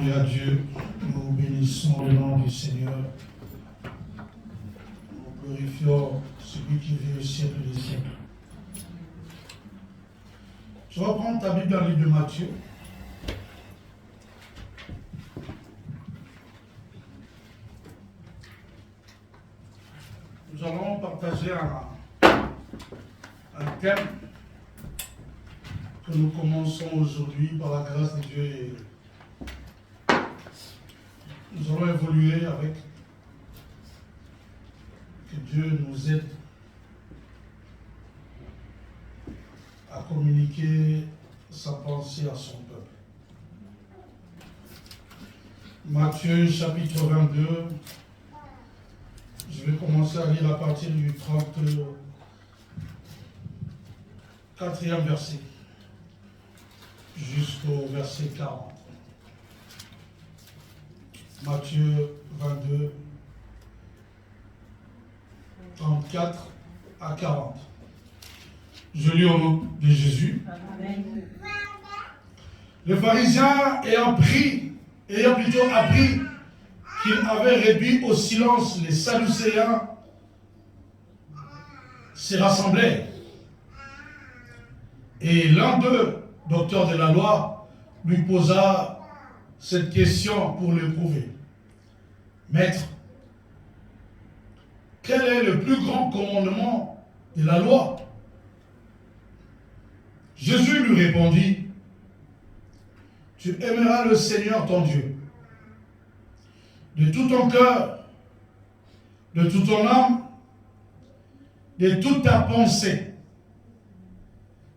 Alléluia Dieu, nous bénissons le nom du Seigneur. Nous glorifions celui qui vit au siècle des siècles. Tu vas prendre ta Bible dans le livre de Matthieu. Nous allons partager un thème que nous commençons aujourd'hui par la grâce de Dieu. Et nous allons évoluer avec. Que Dieu nous aide à communiquer sa pensée à son peuple. Matthieu chapitre 22. Je vais commencer à lire à partir du 34e verset jusqu'au verset 40. Matthieu 22, 34 à 40. Je lis au nom de Jésus. Amen. Les pharisiens ayant plutôt appris qu'il avait réduit au silence les Sadducéens, se rassemblèrent. Et l'un d'eux, docteur de la loi, lui posa cette question pour l'éprouver. Maître, quel est le plus grand commandement de la loi? Jésus lui répondit, tu aimeras le Seigneur ton Dieu de tout ton cœur, de toute ton âme, de toute ta pensée.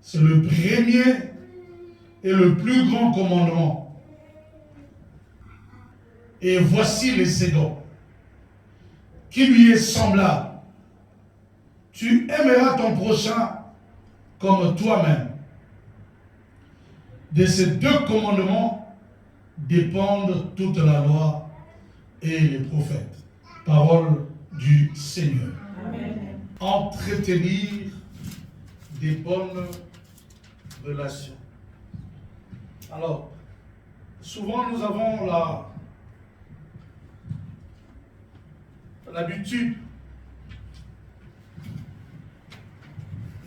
C'est le premier et le plus grand commandement. Et voici les seconds, qui lui est semblable. Tu aimeras ton prochain comme toi-même. De ces deux commandements dépendent toute la loi et les prophètes. Parole du Seigneur. Amen. Entretenir des bonnes relations. Alors, souvent nous avons l'habitude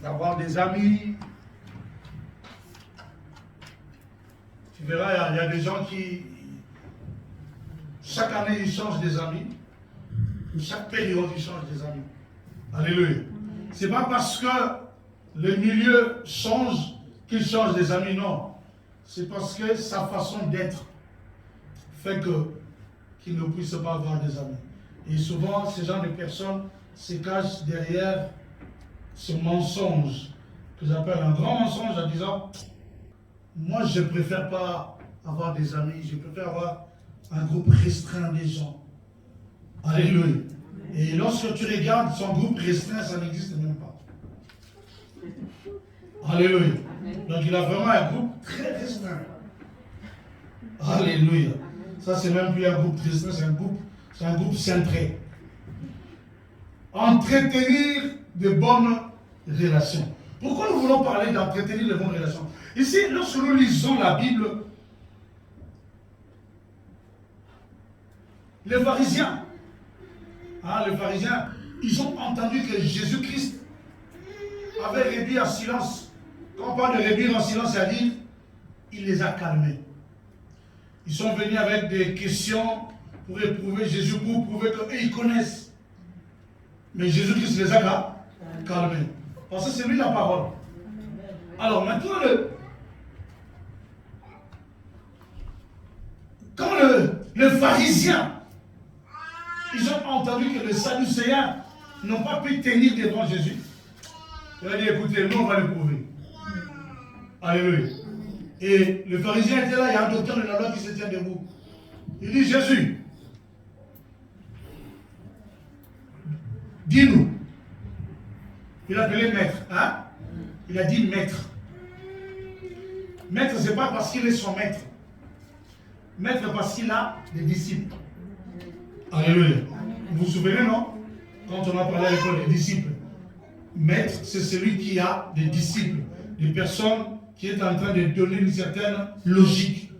d'avoir des amis. Tu verras, il y a des gens qui, chaque année, ils changent des amis. Chaque période, ils changent des amis. Alléluia. Ce n'est pas parce que le milieu change qu'il change des amis, non. C'est parce que sa façon d'être fait qu'il ne puisse pas avoir des amis. Et souvent, ces genre de personnes se cachent derrière ce mensonge, que j'appelle un grand mensonge, en disant, moi, je ne préfère pas avoir des amis, je préfère avoir un groupe restreint des gens. Alléluia. Et lorsque tu regardes son groupe restreint, ça n'existe même pas. Alléluia. Donc il a vraiment un groupe très restreint. Alléluia. Ça, c'est même plus un groupe restreint, c'est un groupe centré. Entretenir de bonnes relations. Pourquoi nous voulons parler d'entretenir de bonnes relations? Ici, lorsque nous lisons la Bible, les pharisiens, ils ont entendu que Jésus-Christ avait réduit en silence. Quand on parle de réduire en silence, c'est-à-dire, il les a calmés. Ils sont venus avec des questions pour éprouver Jésus, pour prouver qu'ils connaissent. Mais Jésus-Christ les a calmés. Parce que c'est lui la parole. Alors maintenant, quand les pharisiens, ils ont entendu que les Sadducéens n'ont pas pu tenir devant Jésus, il a dit, écoutez, nous on va le prouver. Alléluia. Et le pharisien était là, il y a un docteur de la loi qui se tient debout. Il dit, Jésus, dis-nous. Il a appelé maître. Hein? Il a dit maître. Maître, ce n'est pas parce qu'il est son maître. Maître parce qu'il a des disciples. Alléluia. Vous vous souvenez, non? Quand on a parlé à l'école des disciples. Maître, c'est celui qui a des disciples. Des personnes qui est en train de donner une certaine logique.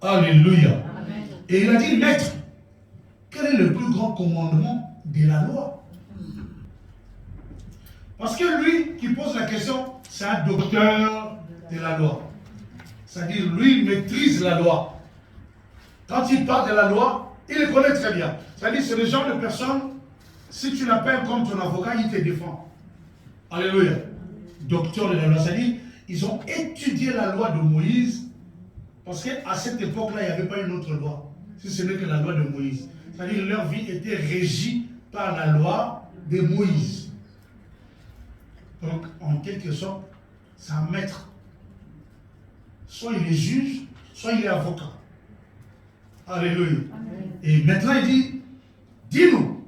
Alléluia. Et il a dit, maître, quel est le plus grand commandement de la loi? Parce que lui qui pose la question, c'est un docteur de la loi. C'est-à-dire, lui, il maîtrise la loi. Quand il parle de la loi, il le connaît très bien. C'est-à-dire, c'est le genre de personne, si tu l'appelles comme ton avocat, il te défend. Alléluia. Docteur de la loi. C'est-à-dire, ils ont étudié la loi de Moïse, parce qu'à cette époque-là, il n'y avait pas une autre loi, si ce n'est que la loi de Moïse. C'est-à-dire, leur vie était régie par la loi de Moïse. Donc, en quelque sorte, c'est un maître. Soit il est juge, soit il est avocat. Alléluia. Amen. Et maintenant, il dit, dis-nous,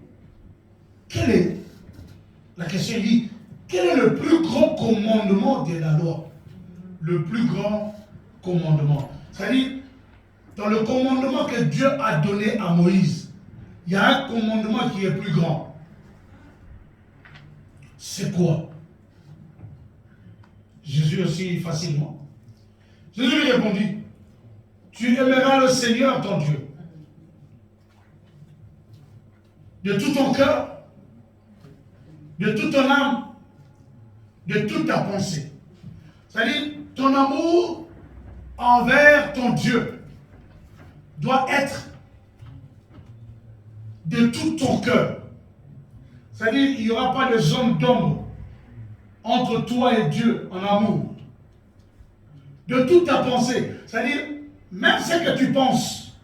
quel est, la question, il dit, quel est le plus grand commandement de la loi? Le plus grand commandement. C'est-à-dire, dans le commandement que Dieu a donné à Moïse, il y a un commandement qui est plus grand. C'est quoi? Jésus aussi, facilement. Jésus lui répondit, tu aimeras le Seigneur ton Dieu de tout ton cœur, de toute ton âme, de toute ta pensée. C'est-à-dire, ton amour envers ton Dieu doit être de tout ton cœur. C'est-à-dire, il n'y aura pas de zone d'ombre entre toi et Dieu en amour. De toute ta pensée. C'est-à-dire, même ce que tu penses,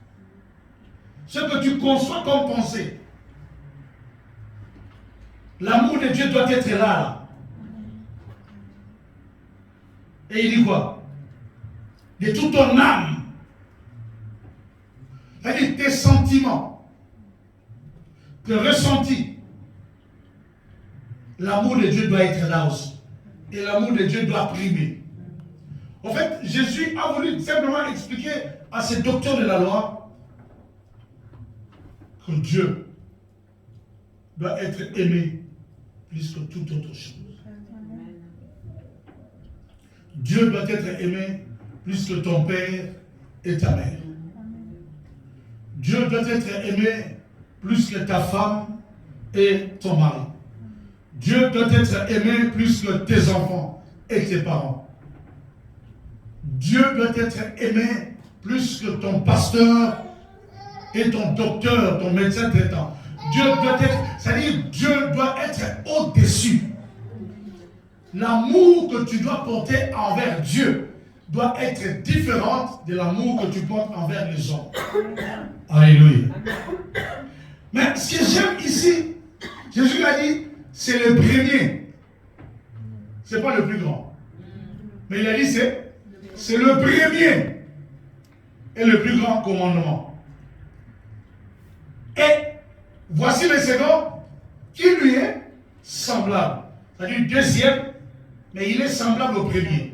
ce que tu conçois comme pensée, l'amour de Dieu doit être là. Et il dit quoi? De toute ton âme. C'est-à-dire tes sentiments, tes ressentis. L'amour de Dieu doit être là aussi. Et l'amour de Dieu doit primer. En fait, Jésus a voulu simplement expliquer à ces docteurs de la loi que Dieu doit être aimé plus que toute autre chose. Dieu doit être aimé plus que ton père et ta mère. Dieu doit être aimé plus que ta femme et ton mari. Dieu doit être aimé plus que tes enfants et tes parents. Dieu doit être aimé plus que ton pasteur et ton docteur, ton médecin traitant. Dieu doit être, c'est-à-dire Dieu doit être au-dessus. L'amour que tu dois porter envers Dieu doit être différent de l'amour que tu portes envers les hommes. Alléluia. Mais ce que j'aime ici, Jésus a dit, c'est le premier. Ce n'est pas le plus grand. Mais il a dit, c'est le premier et le plus grand commandement. Et voici le second qui lui est semblable. C'est-à-dire deuxième, mais il est semblable au premier.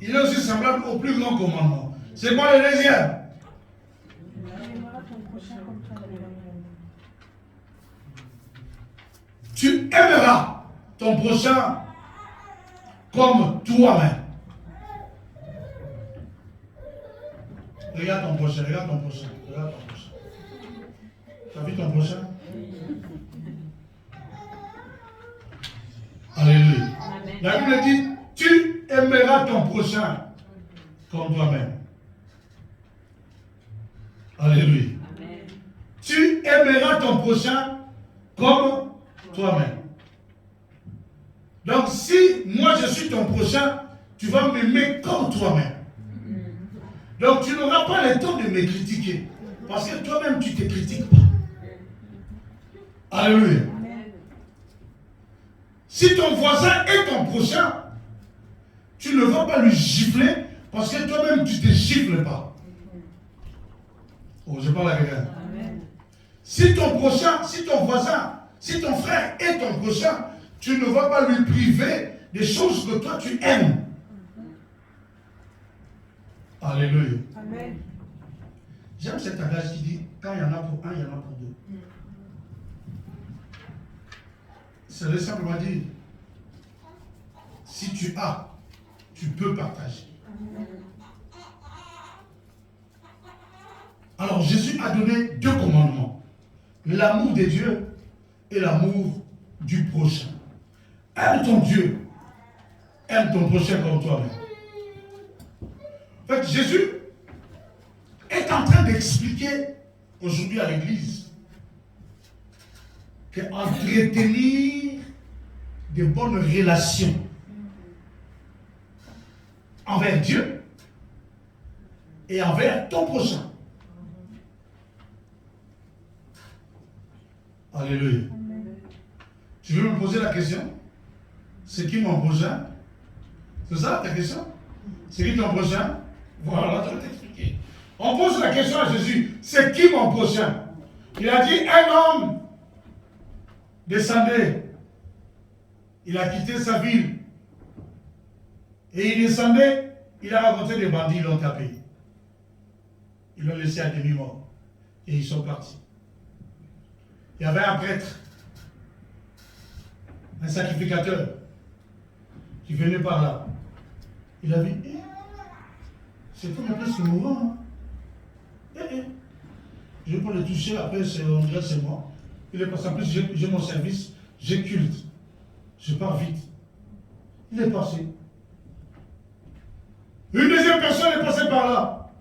Il est aussi semblable au plus grand commandement. C'est quoi le deuxième? Tu aimeras ton prochain comme toi-même. Regarde ton prochain, regarde ton prochain, regarde ton prochain. Tu as vu ton prochain? Alléluia. La Bible dit, tu aimeras ton prochain comme toi-même. Alléluia. Amen. Tu aimeras ton prochain comme toi-même. Donc si moi je suis ton prochain, tu vas m'aimer comme toi-même. Donc tu n'auras pas le temps de me critiquer. Parce que toi-même tu ne te critiques pas. Alléluia. Si ton voisin est ton prochain, tu ne vas pas lui gifler parce que toi-même tu ne te gifles pas. Oh, je parle à quelqu'un. Si ton prochain, si ton voisin, si ton frère est ton prochain, tu ne vas pas lui priver des choses que toi tu aimes. Alléluia. Amen. J'aime cet adage qui dit, quand il y en a pour un, il y en a pour deux. Ça veut simplement dire, si tu as, tu peux partager. Alors Jésus a donné 2 commandements. L'amour de Dieu et l'amour du prochain. Aime ton Dieu. Aime ton prochain comme toi-même. En fait, Jésus est en train d'expliquer aujourd'hui à l'Église qu'entretenir de bonnes relations envers Dieu et envers ton prochain. Alléluia. Tu veux me poser la question? C'est qui mon prochain? C'est ça ta question? C'est qui ton prochain? Voilà, je vais t'expliquer. On pose la question à Jésus, c'est qui mon prochain? Il a dit, un homme descendait. Il a quitté sa ville. Et il descendait, il a rencontré des bandits, ils l'ont tapé. Ils l'ont laissé à demi-mort. Et ils sont partis. Il y avait un prêtre, un sacrificateur, qui venait par là. Il a dit, c'est comme un peu ce mouvant. Je vais pas le toucher, après on dirait c'est moi. Il est passé, en plus j'ai mon service, j'ai culte. Je pars vite. Il est passé. Une deuxième personne est passée par là.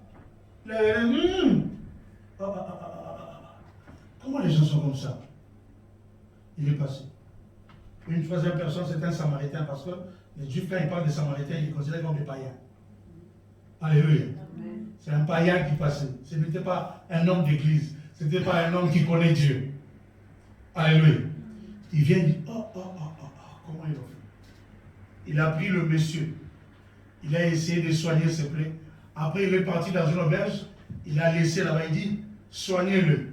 Comment les gens sont comme ça? Il est passé. Une troisième personne, c'est un Samaritain, parce que les Juifs, quand ils parlent des Samaritains, ils les considèrent comme des païens. Alléluia. C'est un païen qui passait. Ce n'était pas un homme d'église. Ce n'était pas un homme qui connaît Dieu. Alléluia. Il vient dire, comment il a fait? Il a pris le monsieur. Il a essayé de soigner ses plaies. Après, il est parti dans une auberge. Il a laissé là-bas. Il dit, soignez-le.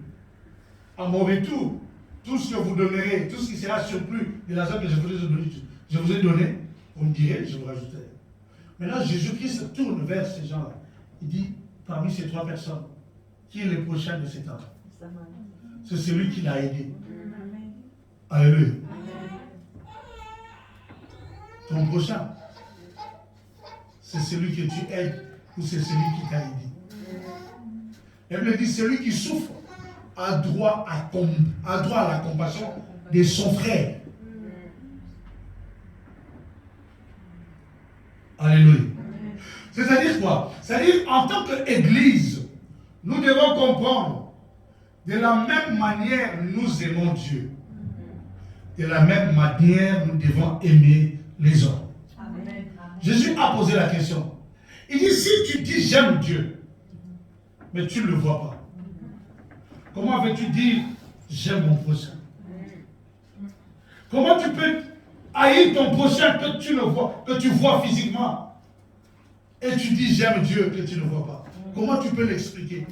À mon retour, tout ce que vous donnerez, tout ce qui sera surplus de l'argent que je vous ai donné, vous me direz, je vous rajouterai. Maintenant, Jésus-Christ se tourne vers ces gens-là. Il dit, parmi ces 3 personnes, qui est le prochain de cet homme? C'est celui qui l'a aidé. Alléluia. Ton prochain, c'est celui que tu aides ou c'est celui qui t'a aidé. Elle me dit, celui qui souffre a droit à la compassion de son frère. Alléluia. C'est-à-dire quoi? C'est-à-dire, en tant qu'Église, nous devons comprendre, de la même manière, nous aimons Dieu. De la même manière, nous devons aimer les hommes. Amen. Jésus a posé la question. Il dit, si tu dis j'aime Dieu, mais tu ne le vois pas, comment veux-tu dire j'aime mon prochain? Comment tu peux haïr ton prochain que tu vois physiquement, et tu dis j'aime Dieu que tu ne vois pas? Comment tu peux l'expliquer?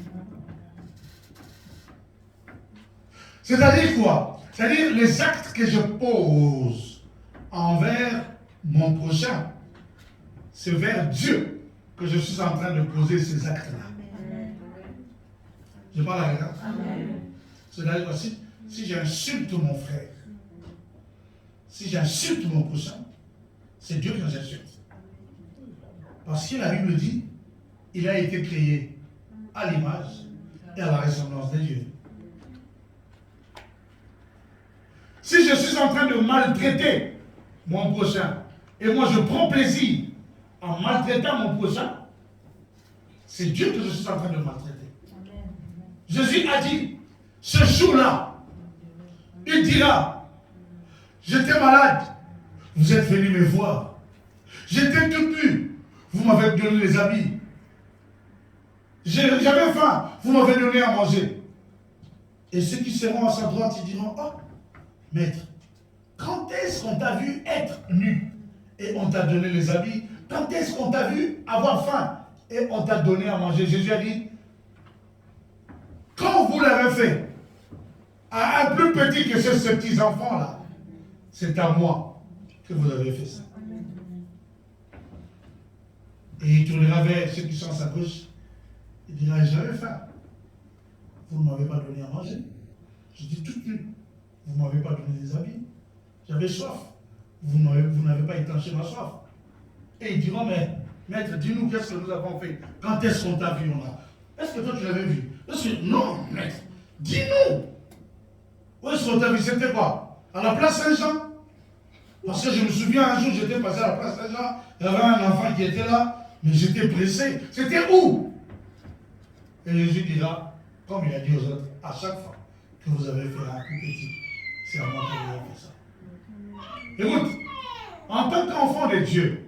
C'est-à-dire quoi? C'est-à-dire les actes que je pose envers mon prochain, c'est vers Dieu que je suis en train de poser ces actes-là. Je parle à quelqu'un. C'est-à-dire que si j'insulte mon frère, si j'insulte mon prochain, c'est Dieu que j'insulte. Parce que la Bible dit, il a été créé à l'image et à la ressemblance de Dieu. Si je suis en train de maltraiter mon prochain, et moi je prends plaisir en maltraitant mon prochain, c'est Dieu que je suis en train de maltraiter. Jésus a dit, ce jour-là, il dira, j'étais malade, vous êtes venus me voir. J'étais tout nu, vous m'avez donné les habits. J'avais faim, vous m'avez donné à manger. Et ceux qui seront à sa droite, ils diront, oh, maître, quand est-ce qu'on t'a vu être nu et on t'a donné les habits? Quand est-ce qu'on t'a vu avoir faim et on t'a donné à manger? Jésus a dit, quand vous l'avez fait à un plus petit que ces petits enfants-là, c'est à moi que vous avez fait ça. Et il tournera vers ceux qui sont à sa gauche. Il dira, j'avais faim. Vous ne m'avez pas donné à manger. Je dis tout nu. Vous ne m'avez pas donné des habits. J'avais soif. Vous n'avez pas étanché ma soif. Et ils diront, mais maître, dis-nous qu'est-ce que nous avons fait. Quand est-ce qu'on t'a vu, Est-ce que toi tu l'avais vu? Non, mais dis-nous. Où est-ce qu'on t'a vu? C'était quoi? À la place Saint-Jean? Parce que je me souviens, un jour, j'étais passé à la place Saint-Jean, il y avait un enfant qui était là, mais j'étais pressé. C'était où? Et Jésus dira, comme il a dit aux autres, à chaque fois que vous avez fait un tout petit, c'est à moi que vous avez fait ça. Écoute, en tant qu'enfant de Dieu,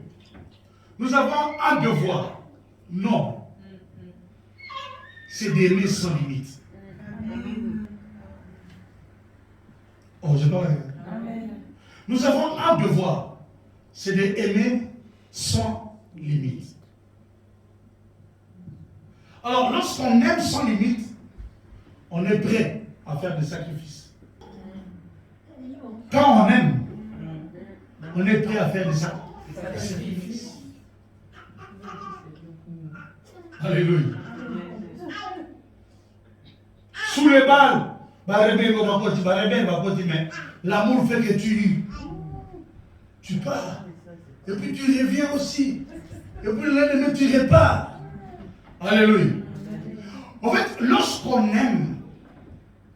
nous avons un devoir. Non. C'est d'aimer sans limite. Oh, je parle. Nous avons un devoir. C'est d'aimer sans limite. Alors, lorsqu'on aime sans limite, on est prêt à faire des sacrifices. Quand on aime, on est prêt à faire des sacrifices. Alléluia. Sous les balles, mais l'amour fait que tu pars. Et puis tu reviens aussi. Et puis le lendemain, tu repars. Alléluia. En fait, lorsqu'on aime,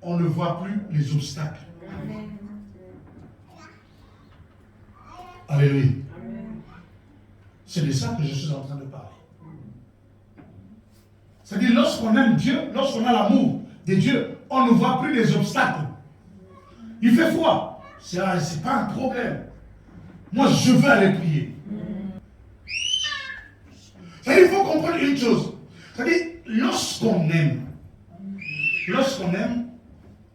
on ne voit plus les obstacles. Alléluia. C'est de ça que je suis en train de parler. C'est-à-dire, lorsqu'on aime Dieu, lorsqu'on a l'amour de Dieu, on ne voit plus les obstacles. Il fait froid. C'est pas un problème. Moi, je veux aller prier. C'est-à-dire, il faut comprendre une chose. C'est-à-dire, lorsqu'on aime,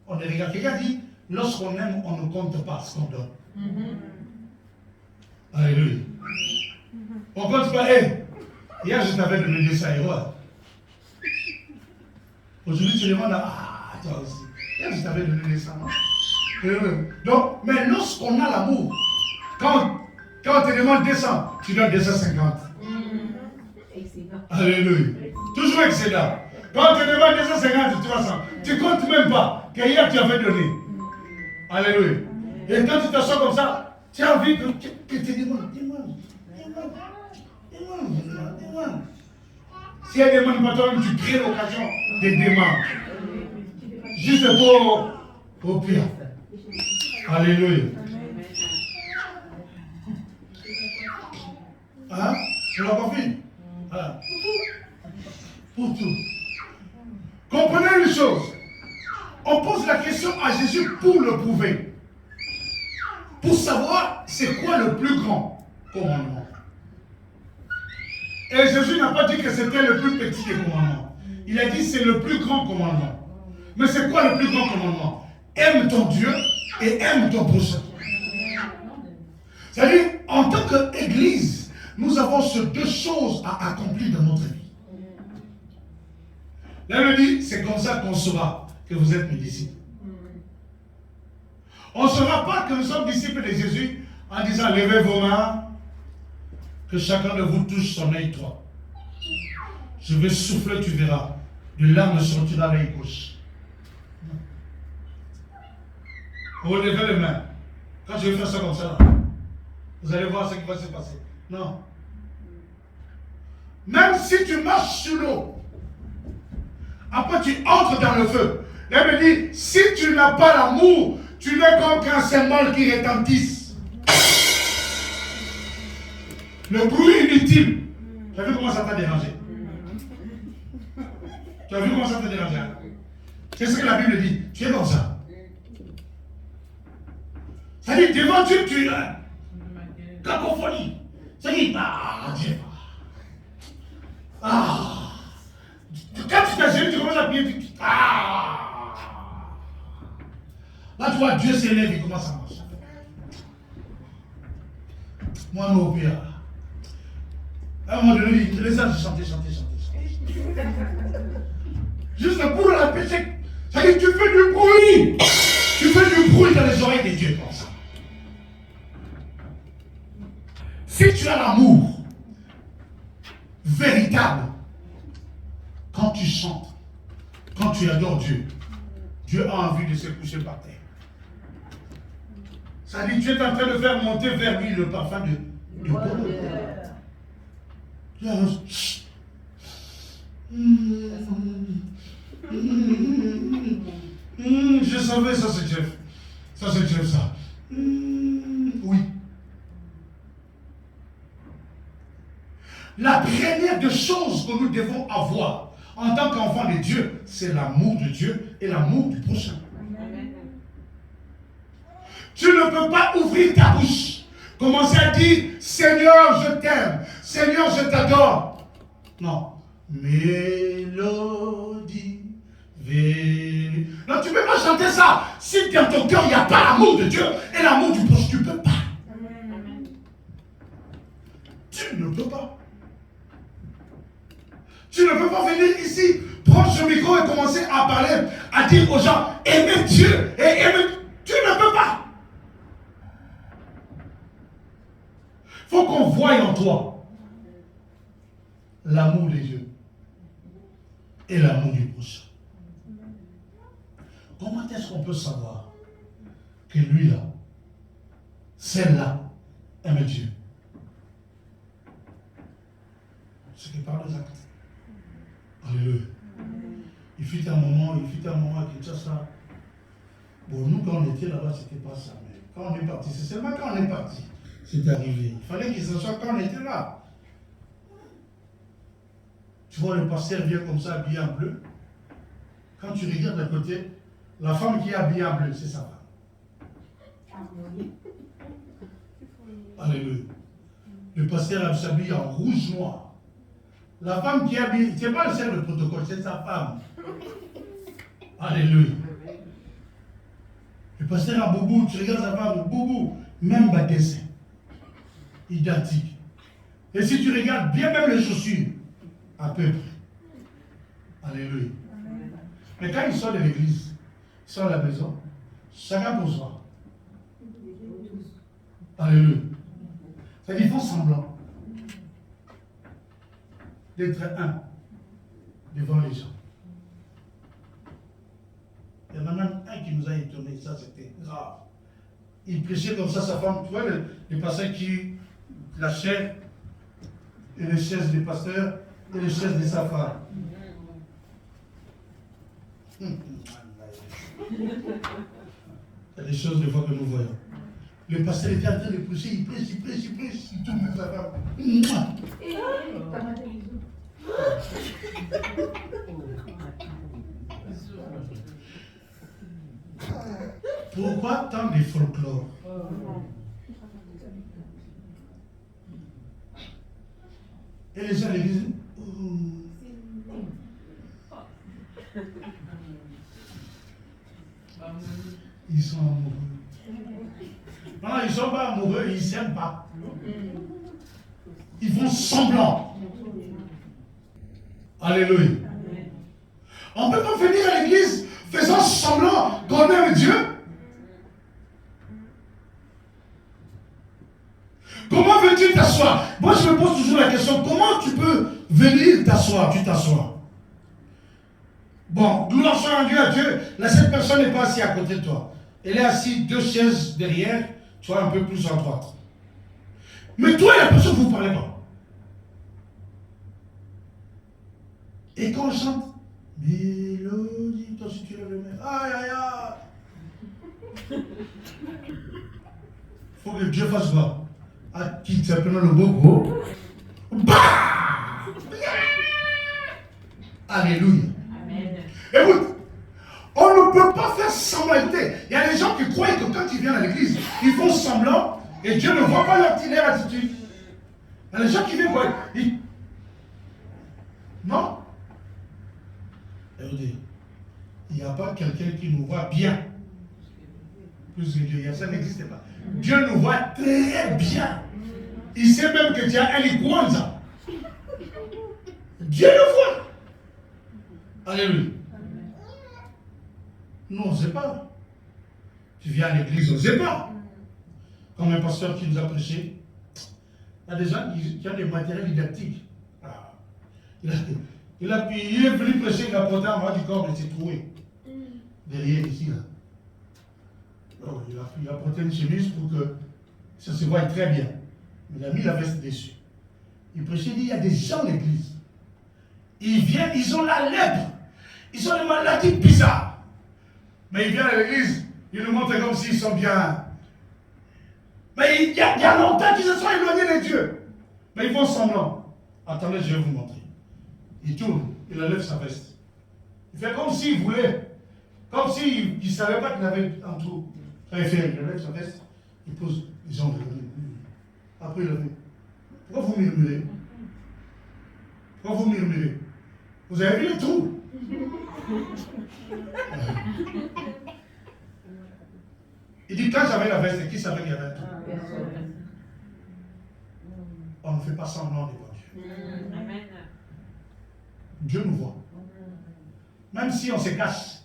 on ne regarde. Quelqu'un dit, lorsqu'on aime, on ne compte pas ce qu'on donne. Alléluia. On ne compte pas. Hier, je t'avais donné des saïrois. Aujourd'hui, tu demandes à toi aussi. Hier, je t'avais donné des saïrois. Donc, mais lorsqu'on a l'amour, quand on te demande 200, tu donnes 250. Alléluia. Toujours excellent. Quand on te demande 250, 300, tu ne comptes même pas que hier tu avais donné. Alléluia. Et quand tu t'assois comme ça, tu as envie que tu demandes. Si elle ne demande pas toi-même, tu crées l'occasion de demander. Juste pour au pire. Alléluia. Hein? Tu l'as compris? Voilà. Pour tout. Comprenez une chose. On pose la question à Jésus pour le prouver. Pour savoir c'est quoi le plus grand commandement. Et Jésus n'a pas dit que c'était le plus petit des commandements. Il a dit c'est le plus grand commandement. Mais c'est quoi le plus grand commandement? Aime ton Dieu et aime ton prochain. C'est-à-dire, en tant qu'Église, nous avons ces deux choses à accomplir dans notre vie. Là, il dit, c'est comme ça qu'on saura que vous êtes mes disciples. On ne saura pas que nous sommes disciples de Jésus en disant, levez vos mains, que chacun de vous touche son œil droit. Je vais souffler, tu verras. De là me sortira l'œil gauche. Vous levez les mains. Quand je vais faire ça comme ça, vous allez voir ce qui va se passer. Non. Même si tu marches sur l'eau, après tu entres dans le feu. Là, il me dit, si tu n'as pas l'amour, tu n'es comme qu'un cymbale qui retentisse. Le bruit inutile. Tu as vu comment ça t'a dérangé? Tu as vu comment ça t'a dérangé? C'est ce que la Bible dit. Tu es comme ça. C'est-à-dire, devant Dieu, tu es cacophonie. C'est-à-dire, Dieu. Quand tu t'agis, tu commences à prier, là, tu vois, Dieu s'élève, il commence à marcher. Moi, non, pire. À un moment donné, il les a chanter. Juste pour la péché. C'est-à-dire, tu fais du bruit. Tu fais du bruit dans les oreilles de Dieu comme ça. Si tu as l'amour véritable, quand tu chantes, quand tu adores Dieu, Dieu a envie de se coucher par terre. Ça dit, tu es en train de faire monter vers lui le parfum de bonheur. Tu as je savais, ça c'est Jeff. Ça c'est Jeff, ça. Oui. La première des choses que nous devons avoir en tant qu'enfants de Dieu, c'est l'amour de Dieu et l'amour du prochain. Amen. Tu ne peux pas ouvrir ta bouche, commencer à dire Seigneur, je t'aime, Seigneur, je t'adore. Non. Mélodie vénue. Non, tu ne peux pas chanter ça. Si dans ton cœur, il n'y a pas l'amour de Dieu et l'amour du prochain, tu ne peux pas. Amen. Tu ne peux pas. Tu ne peux pas venir ici, prendre ce micro et commencer à parler, à dire aux gens, aimez Dieu et aimez. Tu ne peux pas. Il faut qu'on voie en toi l'amour de Dieu et l'amour du prochain. Comment est-ce qu'on peut savoir que lui-là, celle-là, aime Dieu? C'est que par les actes. Alléluia. Il fut un moment à Kinshasa. Bon, nous, quand on était là-bas, c'était pas ça. Mais quand on est parti, c'est seulement quand on est parti, c'est arrivé. Il fallait qu'il s'assoie quand on était là. Tu vois, le pasteur vient comme ça, habillé en bleu. Quand tu regardes à côté, la femme qui est habillée en bleu, c'est sa femme. Alléluia. Le pasteur s'habille en rouge noir. La femme qui est habillée, c'est pas le seul de protocole, c'est sa femme. Alléluia. Le pasteur a boubou, tu regardes sa femme, boubou, même dessin. Identique. Et si tu regardes bien même les chaussures, à peu près. Alléluia. Mais quand ils sortent de l'église, ils sont à la maison, chacun pour soi. Alléluia. C'est-à-dire qu'ils font semblant d'être un devant les gens. Il y en a même un qui nous a étonné, ça c'était grave. Il prêchait comme ça sa femme, tu vois, les pasteurs qui, la chair et les chaises des pasteurs et les chaises de sa femme. Il y a des choses des fois que nous voyons. Le pasteur était en train de prêcher, il prêche, il tourne sa femme. Pourquoi tant de folklore? Et les gens les disent, ils sont amoureux. Non, ils ne sont pas amoureux, ils ne s'aiment pas. Ils font semblant. Alléluia. On ne peut pas venir à l'église faisant semblant qu'on aime Dieu. Comment veux-tu t'asseoir? Moi, je me pose toujours la question, comment tu peux venir t'asseoir? Tu t'assois. Bon, gloire soit rendue à Dieu. Là, cette personne n'est pas assise à côté de toi. Elle est assise 2 chaises derrière, tu vois, un peu plus à droite. Mais toi et la personne, vous ne parlez pas. Et quand on chante, mélodie, toi si tu lèves le main, aïe aïe aïe. Il faut que Dieu fasse quoi? À qui simplement le bobo. Bah! Alléluia. Amen. Écoute, on ne peut pas faire semblant. Écoutez, il y a des gens qui croient que quand ils viennent à l'église, ils font semblant et Dieu ne voit pas leur attitude. Il y a des gens qui viennent quoi? Non. Écoutez, il n'y a pas quelqu'un qui nous voit bien. Plus que Dieu, ça n'existe pas. Dieu nous voit très bien. Il sait même que tu as un iguanza. Dieu le voit. Alléluia. Nous, on ne sait pas. Tu viens à l'église, on ne sait pas. Comme un pasteur qui nous a prêché. Il y a des gens qui ont des matériels didactiques. Ah. Il est venu prêcher, il a porté un bas du corps et s'est trouvé. Derrière ici, là. Alors, il a porté une chemise pour que ça se voie très bien. Il a mis la veste dessus. Il prêchait, il dit, il y a des gens à l'église. Ils viennent, ils ont la lèpre. Ils ont des maladies bizarres. Mais ils viennent à l'église, ils nous montrent comme s'ils sont bien. Mais il y a longtemps qu'ils se sont éloignés de Dieu. Mais ils font semblant. Attendez, je vais vous montrer. Il tourne, il enlève sa veste. Il fait comme s'il voulait. Comme s'il ne savait pas qu'il avait un trou. Il fait, il enlève sa veste, il pose les jambes. Après, il a dit, pourquoi vous murmurez? Pourquoi vous murmurez? Vous avez vu les trous? Il dit, quand j'avais la veste, qui savait qu'il y avait un trou? On ne fait pas semblant devant Dieu. Amen. Dieu nous voit. Même si on se cache,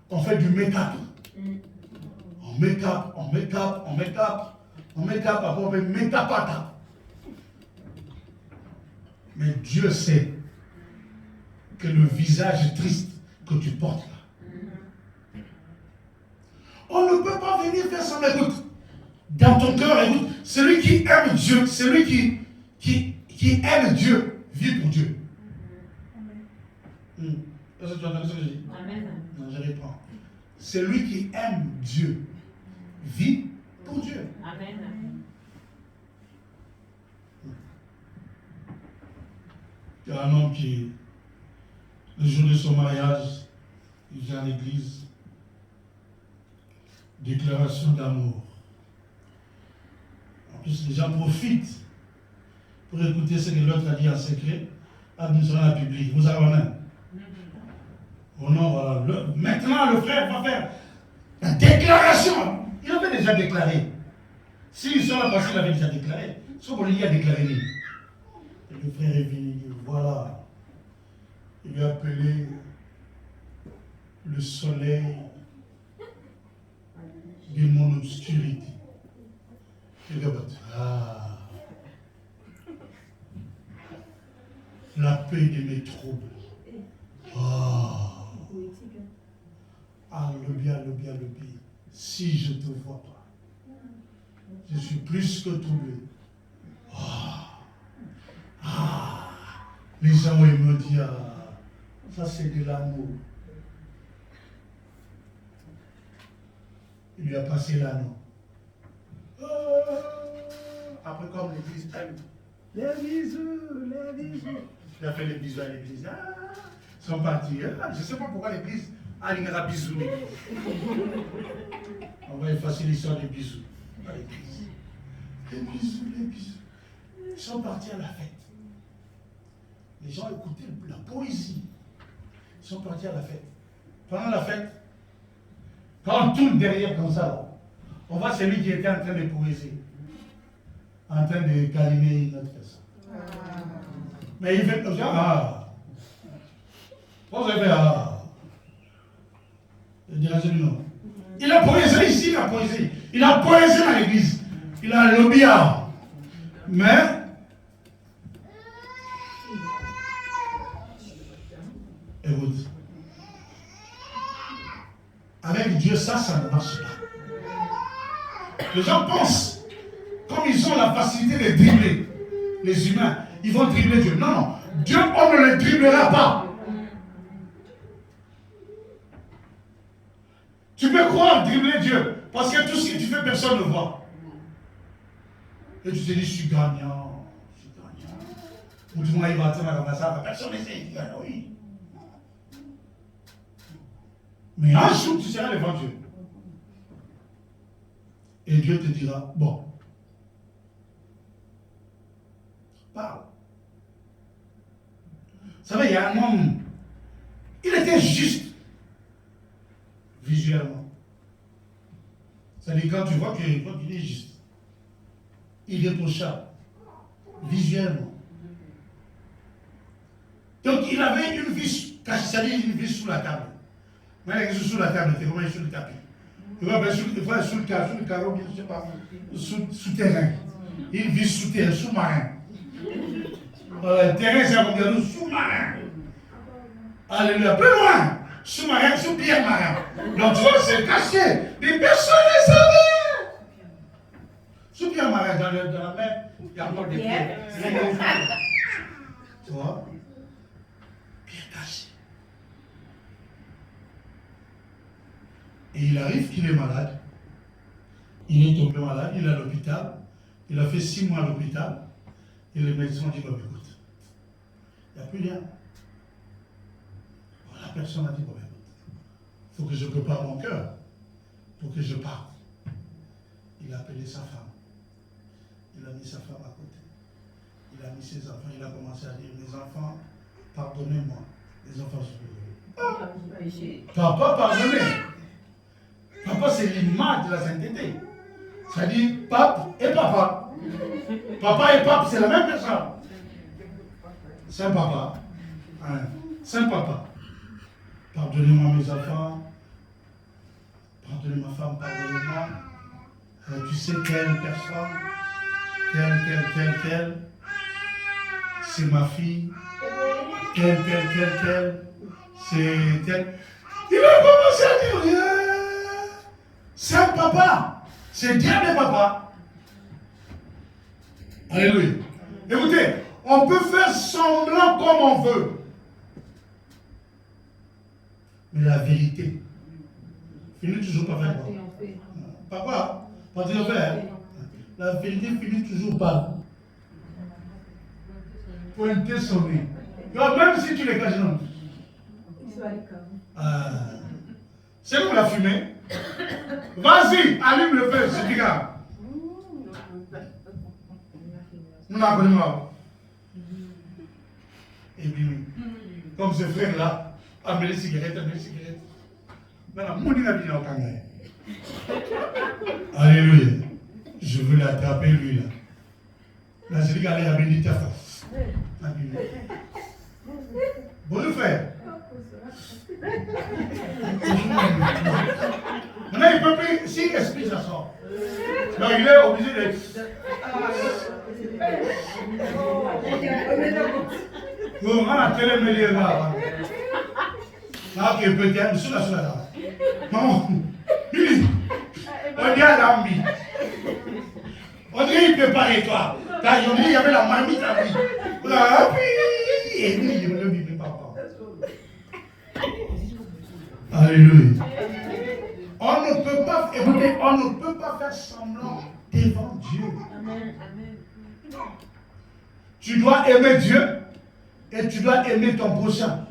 on fait du make-up. On make-up, on make-up, on make-up, on make-up, après on fait make-up. Mais Dieu sait que le visage triste que tu portes là, on ne peut pas venir faire son écoute. Dans ton cœur, écoute, celui qui aime Dieu, celui qui aime Dieu, vit pour Dieu. Est-ce que tu entends ce que je dis? Amen. Non, je réponds. Celui qui aime Dieu, vit pour Dieu. Amen. Il y a un homme qui, le jour de son mariage, il vient à l'église, déclaration d'amour. En plus, les gens profitent pour écouter ce que l'autre a dit en secret, administrant la public. Vous avez un. Oh non, voilà. Maintenant, le frère va faire la déclaration. Il avait déjà déclaré. S'ils sont là parce qu'il avait déjà déclaré, sauf qu'il y a déclaré. Et le frère est venu, voilà. Il lui a appelé le soleil de mon obscurité. Et le la paix de mes troubles. Alléluia. Si je te vois pas, je suis plus que troublé. Les gens ils me disent, ça c'est de l'amour. Il lui a passé l'anneau. Après, comme l'église aime, les bisous. Il a fait les bisous à l'église. Ils sont partis. Je ne sais pas pourquoi l'église a une bisouné. On va effacer l'histoire des bisous. Les bisous. Ils sont partis à la fête. Les gens écoutaient la poésie. Ils sont partis à la fête. Pendant la fête, quand on tourne derrière comme ça, on voit celui qui était en train de poésie, en train de câliner une autre personne. Mais il fait comme ça, vous avez il dit non. Il a poésé ici, il a poésé. Il a poésé dans l'église. Il a lobby. Mais écoute, avec Dieu, ça ne marche pas. Les gens pensent, comme ils ont la facilité de dribbler les humains, ils vont dribbler Dieu. Non. Dieu, on ne le dribblera pas. Tu peux croire dribbler Dieu, parce que tout ce que tu fais, personne ne voit. Et tu te dis, je suis gagnant. Ou du moins, il va attendre comme ça, personne ne sait. Oui. Mais un jour, tu seras devant Dieu. Et Dieu te dira, bon, parle. Vous savez, il y a un homme, il était juste visuellement. C'est-à-dire quand tu vois qu'il est juste, irréprochable, visuellement. Donc il avait une vie cachée, c'est-à-dire une vie sous la table. Mais il est sous la table, c'est comment il est sur le tapis. Il va sous le carreau, je ne sais pas, souterrain. Il vit souterrain, sous-marin. Le terrain, c'est comme dire sous-marin. Alléluia, plus loin. Sous-marin, sous-pierre marin. Donc tu vois, c'est caché. Les personnes ne savaient. Sous-pierre marin, dans la mer, il y a encore des pierres. Tu vois? Pierre cachée. Et il arrive qu'il est malade. Il est tombé malade, il est à l'hôpital. Il a fait 6 mois à l'hôpital. Et les médecins ont dit, bon, écoute, il n'y a plus rien. Bon, la personne a dit, bon, écoute, il faut que je prépare mon cœur pour que je parte. Il a appelé sa femme. Il a mis sa femme à côté. Il a mis ses enfants. Il a commencé à dire, mes enfants, pardonnez-moi. Les enfants sont Papa, pardonnez. Papa, c'est l'image de la sainteté. Ça dit pape et papa. Papa et pape, c'est la même personne. Saint papa. Hein. Saint papa. Pardonnez-moi mes enfants. Pardonnez ma femme, pardonnez-moi. Tu sais quelle personne, telle, c'est ma fille. Telle, c'est telle. Il a commencé à dire, Saint papa, c'est Dieu de papa. Alléluia. Écoutez, on peut faire semblant comme on veut. Mais la vérité, finit toujours par faire quoi? Papa, pas triompher. La vérité finit toujours par pointer son nez. Même si tu les caches, non. C'est comme la fumée. Vas-y, allume le feu, c'est grave. Nous n'en connaissons pas. Et puis, comme ce frère-là, amenez les cigarettes. Maintenant, mon Dieu n'a bien entendu. Alléluia. Je veux l'attraper, lui, là. Là, c'est lui qui a l'air béni ta face. Bonjour, frère. Maintenant, il ne peut plus, si l'esprit ça sort. Donc, il est obligé d'être. On a la télé, mais il est là. Là, qui est peut-être, sur la. Maman, Billy, on dit à l'ambi. On dirait qu'il prépare toi. Il y avait la marmite à lui. Et lui, il ne vivait pas. Alléluia. On ne peut pas, écoutez, on ne peut pas faire semblant devant Dieu. Amen. Tu dois aimer Dieu et tu dois aimer ton prochain.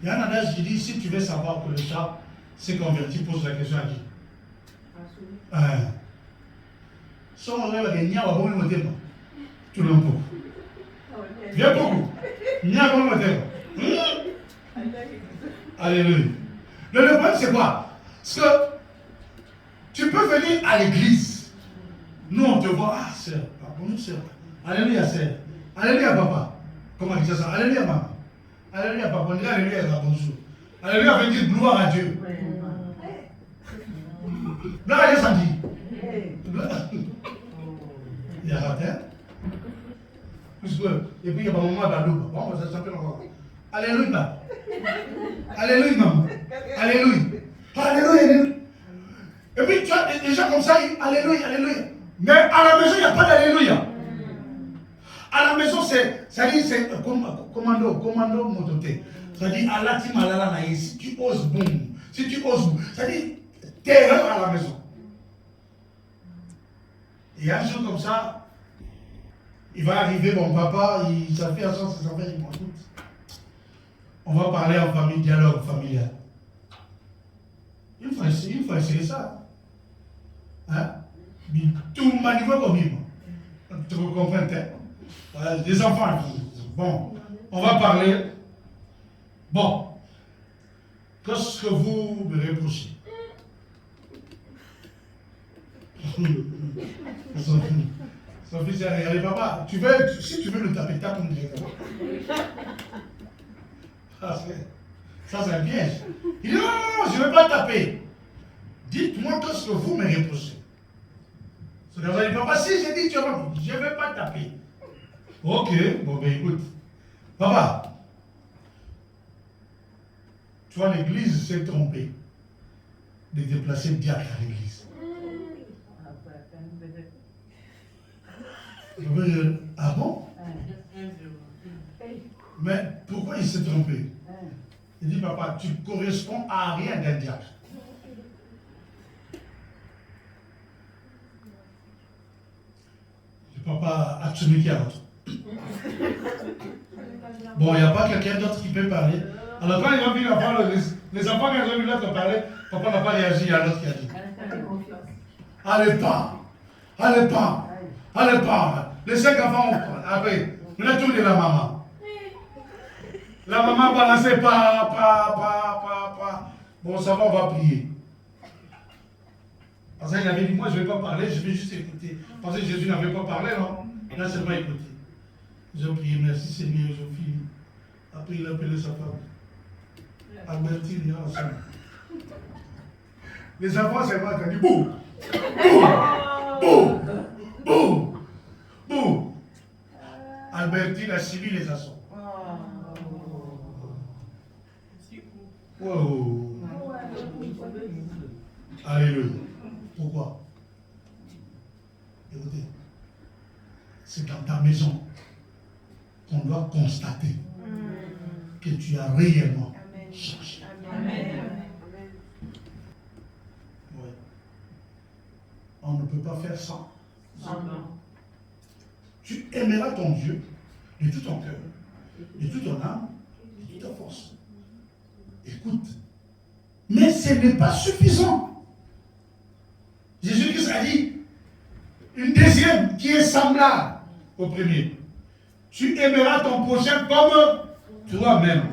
Il y a un adage qui dit, si tu veux savoir que le chat s'est converti, pose la question à qui? Si on lève les niais, on va voir le thème. Tout le monde. Viens beaucoup. Niais, on va voir le thème. Alléluia. Le problème, c'est quoi? Parce que tu peux venir à l'église. Nous, on te voit. Ah, sœur. Bonjour, sœur. Alléluia, sœur. Alléluia, papa. Comment on dit ça? Alléluia, maman. Alléluia, papa. On dit alléluia, bonjour. Alléluia veut dire gloire à Dieu. Gloire à Dieu, ça dit. Il y a raté. Et puis il y a un moment dans l'eau. Bon, ça s'appelle encore. Alléluia, papa. Alléluia, maman. Alléluia. Alléluia. Et puis tu as des gens comme ça, alléluia. Mais à la maison, il n'y a pas d'alléluia. À la maison, ça dit, c'est commando mototé. Ça dit, Allah ti malala naï, si tu oses boum. Ça dit, terreur à la maison. Et un jour comme ça, il va arriver, mon papa, ça fait un sens, ça fait, il m'en doute. On va parler en famille, dialogue familial. Il faut essayer ça. Hein? Tout le monde va comme lui. Tu comprends, hein? Des enfants. Bon, on va parler. Bon, qu'est-ce que vous me reprochez? Son fils a regardé, papa, si tu veux le taper, tape mon directement. Ça, c'est un piège. Il dit, non, je ne vais pas taper. Dites-moi qu'est-ce que vous me reprochez. C'est comme ça, il dit, papa, si j'ai dit, je ne vais pas taper. Ok, bon, ben écoute. Papa, tu vois, l'église s'est trompée de déplacer diacre à l'église. Ah bon? Mais pourquoi il s'est trompé? Il dit, papa, tu corresponds à rien d'un diable. Le papa a tué qui a l'autre. Bon, il n'y a pas quelqu'un d'autre qui peut parler. Alors quand ils ont vu les enfants, quand ils ont vu l'autre parler, papa n'a pas réagi, il y a l'autre qui a dit. Allez pas. Allez pas. Allez pas. Les 5 enfants, après, on a tourné la maman. La maman balançait pas. Bon, ça va, on va prier. Parce qu'il avait dit, moi je ne vais pas parler, je vais juste écouter. Parce que Jésus n'avait pas parlé, non? Il a seulement écouté. Ils ont prié, merci Seigneur, ils ont fini. Après, il a appelé sa femme. Albertine, il a ensemble. Les enfants, c'est moi qui a dit, boum! Boum! Boum! Boum! Albertine a suivi les assauts. Wow. Alléluia. Pourquoi? Écoutez, c'est dans ta maison qu'on doit constater que tu as réellement changé. Amen. Ouais. On ne peut pas faire ça. Tu aimeras ton Dieu de tout ton cœur, de toute ton âme, de toute ta force. Écoute, mais ce n'est pas suffisant. Jésus-Christ a dit une deuxième qui est semblable au premier. Tu aimeras ton prochain comme toi-même.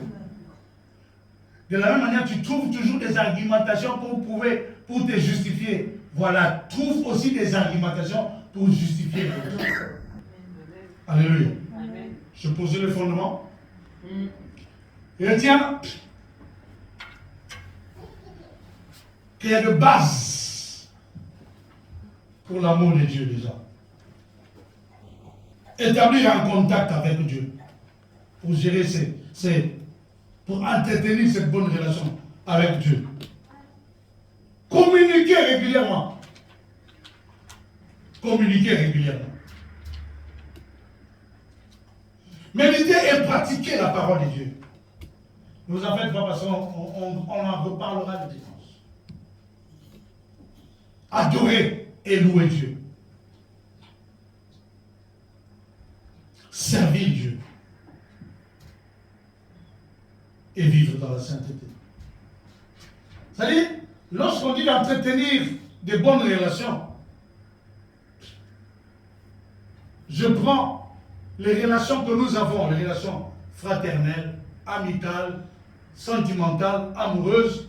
De la même manière, tu trouves toujours des argumentations pour te justifier. Voilà, trouve aussi des argumentations pour justifier. Alléluia. Je posais le fondement. Et tiens, qu'il y a de base pour l'amour de Dieu déjà. Établir un contact avec Dieu pour gérer pour entretenir cette bonne relation avec Dieu. Communiquer régulièrement. Communiquer régulièrement. Méditer et pratiquer la parole de Dieu. Ne vous en faites pas parce qu'on en reparlera de dimanche. Adorer et louer Dieu. Servir Dieu. Et vivre dans la sainteté. C'est-à-dire, lorsqu'on dit d'entretenir de bonnes relations, je prends les relations que nous avons, les relations fraternelles, amicales, sentimentales, amoureuses,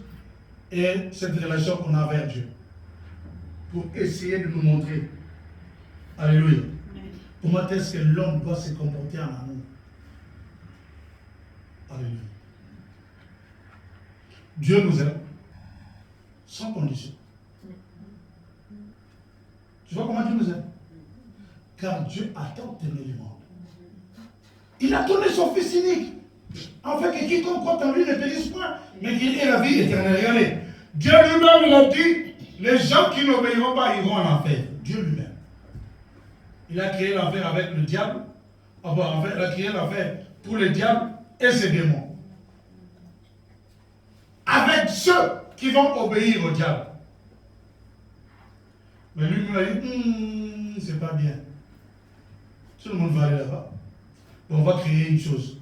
et cette relation qu'on a avec Dieu. Pour essayer de nous montrer. Alléluia. Comment est-ce que l'homme doit se comporter en amour? Alléluia. Dieu nous aime sans condition. Tu vois comment Dieu nous aime? Car Dieu a tant aimé le monde. Il a donné son Fils unique, afin que quiconque croit en lui ne périsse point, mais qu'il ait la vie éternelle. Regardez, Dieu lui-même, il a dit, les gens qui n'obéiront pas iront en enfer. Dieu lui-même. Il a créé l'enfer avec le diable. Il a créé l'enfer pour le diable et ses démons. Avec ceux qui vont obéir au diable. Mais lui m'a dit, c'est pas bien. Tout le monde va aller là-bas. On va créer une chose.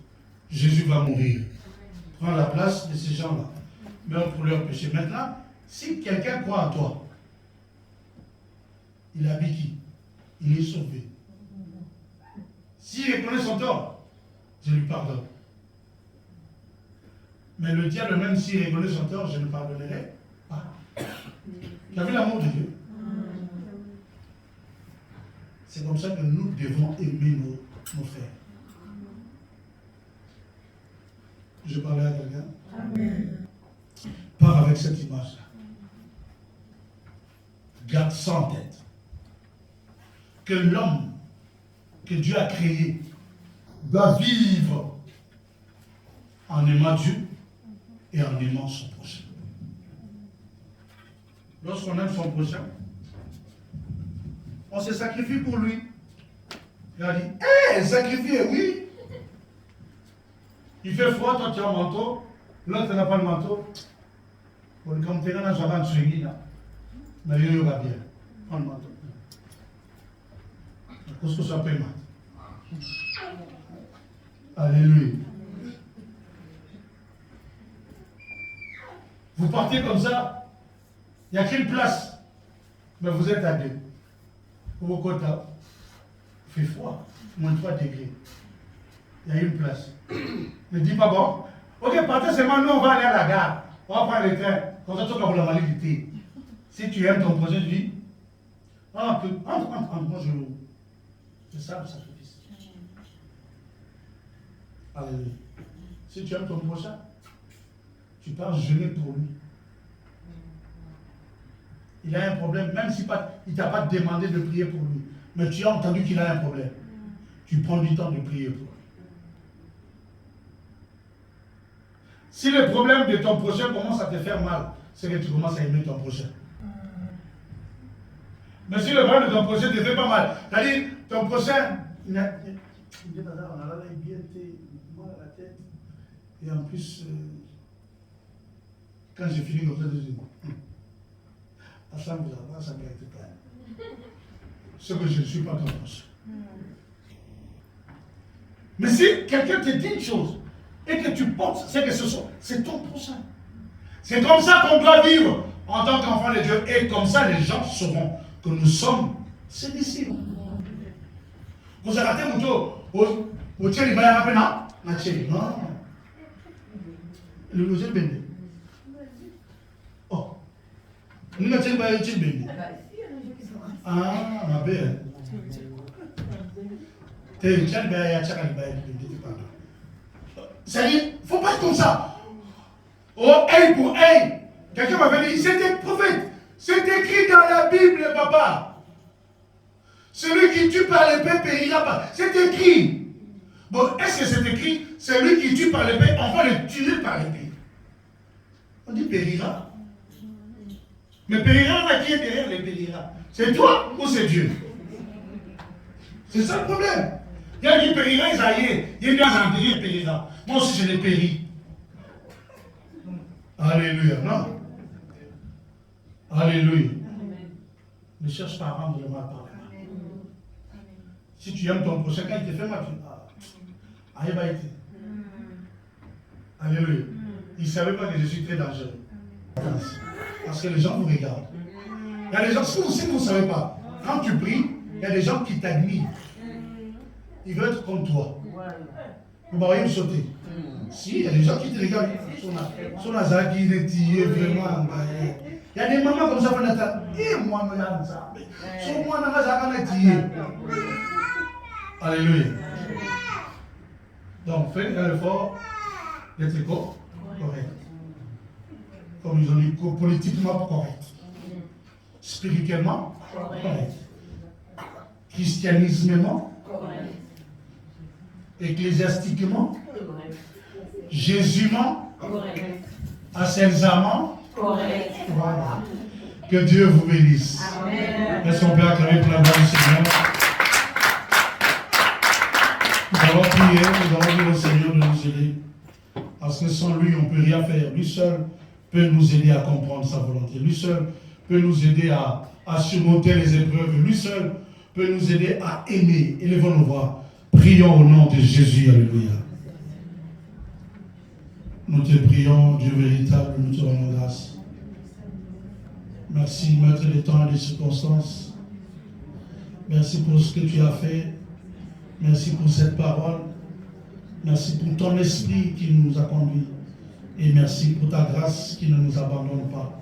Jésus va mourir. Prends la place de ces gens-là. Meurs pour leur péché. Maintenant, si quelqu'un croit en toi, il habite qui? Il est sauvé. S'il reconnaît son tort, je lui pardonne. Mais le diable, même s'il reconnaît son tort, je ne pardonnerai pas. Tu as vu l'amour de Dieu? C'est comme ça que nous devons aimer nos frères. Je parlais à quelqu'un. Pars avec cette image-là. Garde ça en tête. Que l'homme que Dieu a créé doit vivre en aimant Dieu et en aimant son prochain. Lorsqu'on aime son prochain, on se sacrifie pour lui. Il a dit, sacrifier, oui. Il fait froid, toi tu as un manteau, l'autre n'a pas de manteau. Pour le compter, on a un suivi là. Mais il va bien. Prends le manteau. Parce que ça peut mal. Alléluia. Vous partez comme ça, il n'y a qu'une place, mais vous êtes à deux. Au quota, il fait froid, moins 3 degrés. Il y a une place. Ne dis pas bon. Ok, partez seulement, nous on va aller à la gare. On va prendre le train. Comme ça, tu vas la validité. Si tu aimes ton projet de vie, entre, moi je loue. C'est ça le sacrifice. Alléluia. Si tu aimes ton prochain, tu pars jeûner pour lui. Il a un problème, même si il ne t'a pas demandé de prier pour lui. Mais tu as entendu qu'il a un problème. Tu prends du temps de prier pour lui. Si le problème de ton prochain commence à te faire mal, c'est que tu commences à aimer ton prochain. Mais si le problème de ton prochain ne te fait pas mal, c'est-à-dire ton prochain, on a là, il vient mal à la tête. Et en plus, quand j'ai fini comme ça, je dis, ça me été calme. Ce que je ne suis pas ton prochain. Mais si quelqu'un te dit une chose et que tu penses, c'est que c'est ton prochain. C'est comme ça qu'on doit vivre en tant qu'enfant de Dieu. Et comme ça, les gens sauront que nous sommes ses disciples. Vous avez raté mon tour. Vous tirez les balles rapidement? Non. Le logement béni. Oh. Nous n'avons pas eu de béni. Ah, ma belle. C'est-à-dire, il ne faut pas être comme ça. Oh, œil pour œil. Quelqu'un m'avait dit, c'était prophète. C'est écrit dans la Bible, papa. Celui qui tue par l'épée périra pas. C'est écrit. Bon, est-ce que c'est écrit, celui qui tue par l'épée, on va le tuer par l'épée? On dit périra. Mais périra, là, qui est derrière les périra? C'est toi ou c'est Dieu? C'est ça le problème. Il y a qui périra, Isaïe. Il y a bien enterré, il périra. Moi aussi, je l'ai péri. Alléluia. Non. Alléluia. Ne cherche pas à rendre le mal par le mal. Si tu aimes ton prochain, quand il te fait mal, tu dis, ah, il va être. Alléluia. Il ne savait pas que je suis très dangereux. Parce que les gens vous regardent. Il y a des gens, si vous ne savez pas, quand tu pries, il y a des gens qui t'admirent. Ils veulent être comme toi. Vous ne voyez me sauter. Si, il y a des gens qui te regardent. Son hasard qui est tiré vraiment. Il y a des mamans comme ça qui disent, et moi, je regarde ça. Son moi, je vais tiré. Alléluia. Donc, faites un effort d'être correct. Comme ils ont dit, politiquement correct. Spirituellement correct. Christianismement correct. Ecclésiastiquement Jésument correct. Ascensament correct. Voilà. Que Dieu vous bénisse. Amen. Laissons Père acclamer pour la gloire du Seigneur. Nous allons prier, nous allons dire au Seigneur de nous aider. Parce que sans lui, on ne peut rien faire. Lui seul peut nous aider à comprendre sa volonté. Lui seul peut nous aider à surmonter les épreuves. Lui seul peut nous aider à aimer. Élevons nos voix. Prions au nom de Jésus. Alléluia. Nous te prions, Dieu véritable, nous te rendons grâce. Merci, maître des temps et des circonstances. Merci pour ce que tu as fait. Merci pour cette parole. Merci pour ton esprit qui nous a conduits. Et merci pour ta grâce qui ne nous abandonne pas.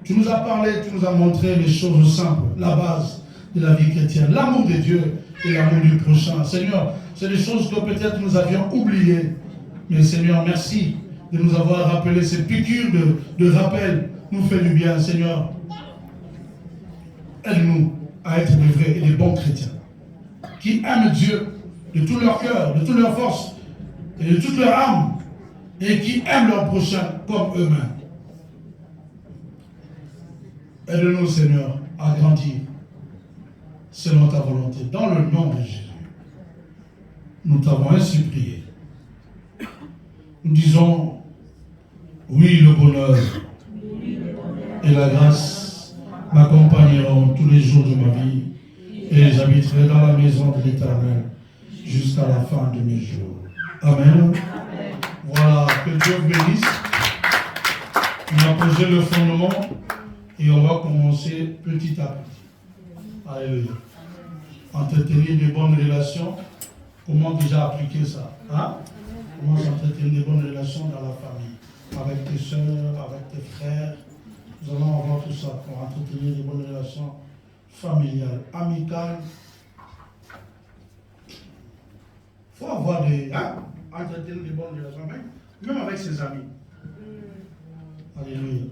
Tu nous as parlé, tu nous as montré les choses simples, la base de la vie chrétienne, l'amour de Dieu et l'amour du prochain. Seigneur, c'est des choses que peut-être nous avions oubliées. Mais Seigneur, merci de nous avoir rappelé ces piqûres de rappel. Nous fait du bien, Seigneur. Aide-nous à être des vrais et des bons chrétiens qui aiment Dieu de tout leur cœur, de toute leur force et de toute leur âme et qui aiment leur prochain comme eux-mêmes. Aide-nous, Seigneur, à grandir selon ta volonté. Dans le nom de Jésus, nous t'avons ainsi prié. Nous disons, oui, le bonheur et la grâce m'accompagneront tous les jours de ma vie et j'habiterai dans la maison de l'Éternel jusqu'à la fin de mes jours. Amen. Voilà, que Dieu bénisse. On a posé le fondement et on va commencer petit à petit. Alléluia. Entretenir de bonnes relations. Comment déjà appliquer ça? Hein? Comment s'entretenir de bonnes relations dans la famille? Avec tes soeurs, avec tes frères. Nous allons avoir tout ça pour entretenir de bonnes relations familiales, amicales. Il faut avoir des... Hein? Entretenir de bonnes relations, même avec ses amis. Alléluia.